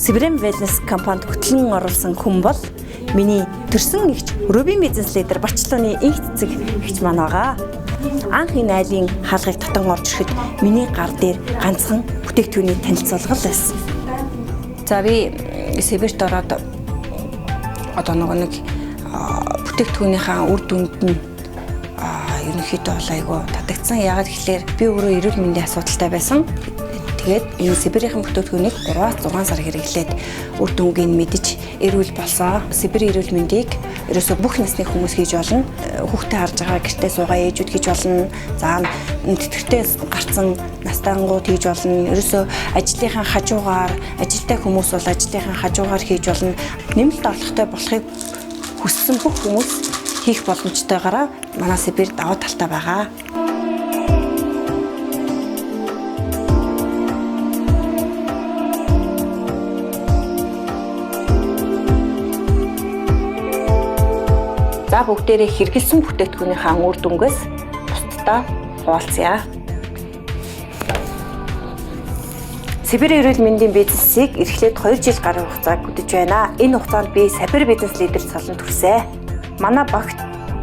Сибирэн бизнес компанид хөтлөн оруулсан хүн бол миний төрсөн эгч Рубин бизнес лидер Барчлууны инх цэцэг эгч маань байгаа. Анх энэ айлын хаалгыг татан орж ирэхэд миний гар дээр ганцхан бүтээгдэхүүний танилцуулга байсан. За би Сибирт ороод одоо нэг бүтээгдэхүүнийхээ үр дүнд нь ерөнхийдөө бол айгүй татагдсан. Яагаад гэвэл би өөрөө эрүүл мэндийн асуудалтай байсан. Тэгээд энэ Сибирийн бүтээгдэхүүнийг 3-6 сар хэрэглээд үр дүнгийг мэдж эрүүл болсон. Сибирийн эрүүл мэндийг ерөөсөө бүх насны хүмүүс хийж болно. Хүүхдээ харж байгаа гэртээ суугаа ээжүүд хийж болно. За тэтгэвртэй гарцсан настангууд хийж болно. Ерөөсөө ажлынхаа хажуугаар ажилтай хүмүүс бол ажлынхаа хажуугаар хийж болно. Нэмэлт орлоготой болохыг хүссэн бүх хүмүүс хийх боломжтойгаараа манай Сибирь даваа талтай байгаа. За бүгдээрээ хэрэгэлсэн бүтээгдэхүүнийхээ үр дүнгээс бусдаа хуваалцъя. Сибирийн эрүүл мэндийн бизнесийг эрхлээд 2 жил гаруй хугацааг хөдөж байна. Энэ хугацаанд би Сибирь бизнес лидер цолон төрсөн. Манай багт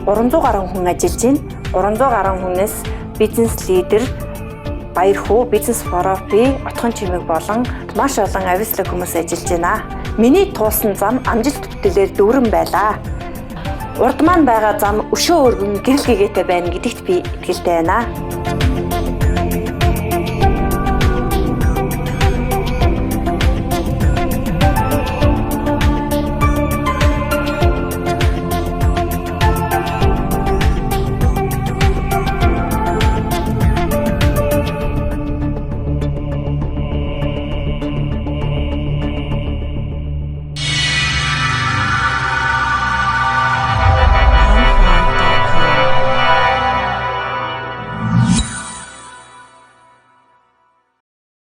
300 гаруй хүн ажиллаж байна. 300 гаруй хүнээс бизнес лидер, баяр хүү, бизнес форапи, отхон чимэг болон маш олон авислаг хүмүүс ажиллаж байна. Миний туулсан зам амжилт бүтээлээр дүүрэн байлаа. Урд маань байгаа зам өшөө өргөн гэрэл гэгээтэй байна гэдэгт би итгэлтэй байна.